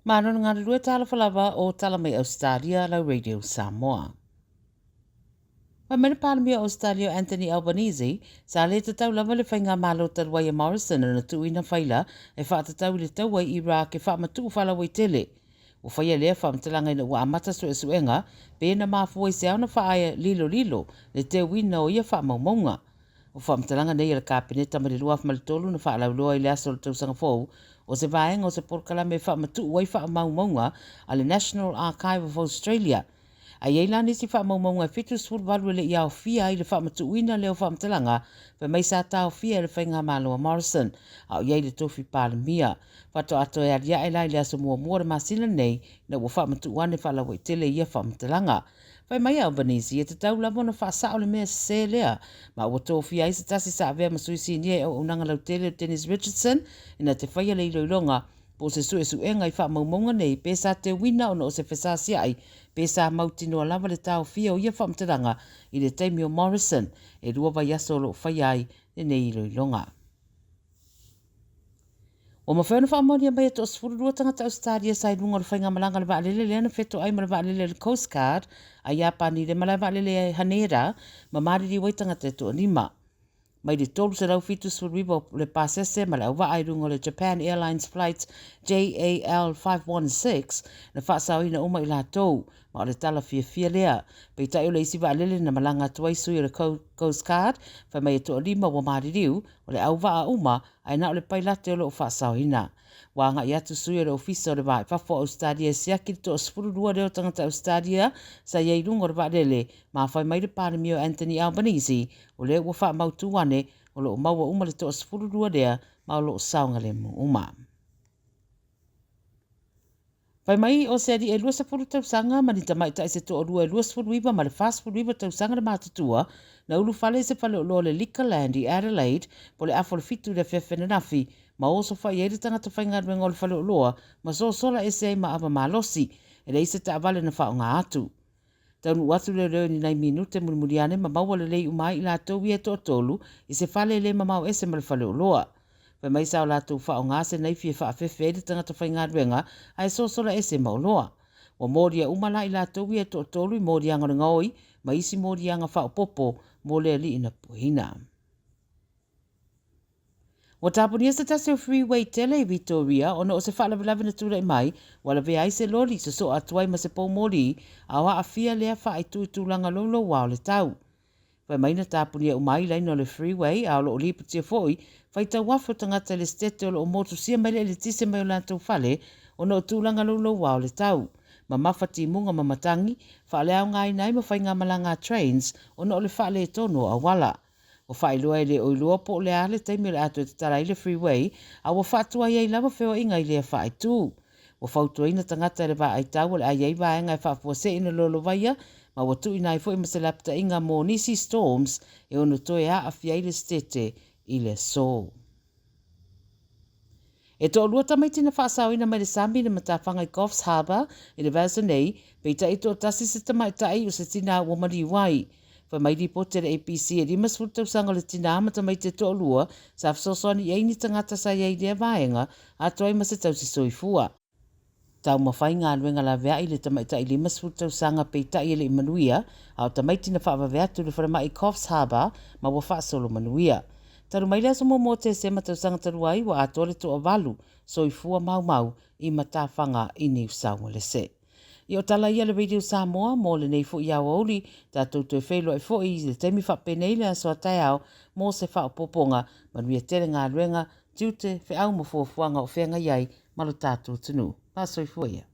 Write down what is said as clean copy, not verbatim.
Mano ngā rua Tala Fou o Tala mai Ausetalia lau Radio Samoa. Wa mena Parliament Ausetalia Anthony Albanese sa le tatau lava le whainga malo tarwai a Morrison na tuina whaila e whaatatau le tauai Iraq e whaamatu whala wai tele. O whaia lea whaamtalanga ina ua amata su e suenga pe na mafua i se au na whaaia lilo le te wina o ia whaamaumaunga. O whaamtalanga nei ala kāpeneta marilua whamitolu na whaalauloa i le aso le tausanga fōu o se vaenga o se porkala me whaamatu wai whaamaumaunga a le National Archive of Australia. A yeila nisi whaamaumaunga e fitu sfurwaru le iau fia i le whaamatu uina leo whaamtalanga pe mai sa tau fia le whainga malo a Morrison a o yei le tofi pālemia. Whato ato e aria e lai le aso mua mua masina nei na ua whaamatu wane whaalawa i tele ia whaamtalanga. Whai mai Albanese e te tau lamo na whaasao le mea se lea ma ua tofi ai se tasi sa avea masuisi nia e o unanga lau tele o Dennis Richardson ina te whaia le iloilonga po se suenga i whaamaumaunga nei pesa te wina ono o se whesasi ai pesa mautino lava le tau fia o ia whaamtalanga i le taimi o Morrison e rua vai aso lo whaia ai le nei iloilonga. O mawhana whaamonia mai ato o sifururua tangata Ausetalia sa i runga le whainga malanga le waalele le ana wheto ai ma le waalele le Coast Guard a iapani le malai waalele hanera ma mariri wai tangata eto anima. Mai le tolu se rau fitu sifururiwa le pasese ma le au waa i runga le Japan Airlines Flight JAL 516 na whaasau ina uma i la tou ma o le tala fia lea. Pei tai o le isi waalele na malanga tuai sui le Coast Guard whai mai eto anima wa maririu o le au waa uma ai na o le pailate o le o whaasau ina. Wanga i atu sui le ofisa o le vai whafo Ausetalia siaki to o sifururua leo tangata Ausetalia sa iei runga o le waalele ma whai mai le Parliament Anthony Albanese o le ua wha mautu wane o lo maua uma le to o sifururua lea ma o lo saunga le mu uma. Pai mai o se adi e lua safuru tausanga ma ni tamai tai se to o lua e lua safuru iwa ma le fast food iwa tausanga le mātutua na ulu fale se fale o lo le Liquorland i Adelaide po le afo le fitu le whewhene nafi ma oso fai e tangata whainga ruenga o le fale o loa ma so sola e se ma ava malosi e le ise ta avale na whao ngā atu. Taunu atu le reo ni nai minute mulimuriane ma maua le lei umai i la tau i e to tolu i se fale le ma mau ese ma le fale o loa. Pai mai sa o la tau whao ngā se nei fia wha awhewhe e tangata whainga ruenga ai so sola ese ma o loa. Wa moria umala i la tau i e to tolu i moria ngana ngoi ma isi moria nga whao popo mo le li ina puhina. Wa tapunia sa tase o freeway tele i Victoria, ono o se whaalavilavi na tura i mai, wala vea ai se lori so atuai ma se Pomare, a wa a fia lea wha i tūlanga lolo wao le tau. Wai mai na tapunia umai laino le freeway, a olo o liputia foi, whai tau wafo tangata le stete o motu sia mai le tise mai o lantou fale, ono o tūlanga lolo wao le tau. Ma mawhati munga mamatangi, wha leao ngai nai ma whai ngā malanga trains, ono o le wha le tono a wala. O whailua le o ilua po le ale teimi le ato e tara i le freeway, a wa whatua iei lava whewa inga i le whae tū. O whautua ina tangata le wa ai tau le a iei vaenga e whaafua se ina lolo vaia, ma wa tu ina i fo ima se lapta inga mō nisi storms e ono toe a awhia i le stete i le so. E to lua tamaiti na whaasau ina mai le sambi na matawhanga i Coffs Harbour i le vasa nei, peita i to tasi se tamaitai o se tina ua mari wai. Wha mai di pote le APC e rimas fultau sanga le tina amata mai te toa lua sa fsosoni e ni tangata sa iei lea vaenga a toi ma se tau si soifua. Tau mawhai ngā luenga la vea i le tamaita i rimas fultau sanga peita i le imanuia au tamaiti na whaava vea tu le wharama i Coffs Harbour ma wa wha solo manuia. Taru mai lea somo mo te se matau sanga taruai wa a tole to avalu soifua mau i matawhanga i New South Wales. I o tala ia le Radio Samoa mo le nei fo i au auli, tātou te whelo e fo i le teimi whape nei le aso a tai au mo se whao poponga manuia tere ngā ruenga tiute whe au mo fuafuanga o whenga iai malo tātou tunu. Pāsoi fuia.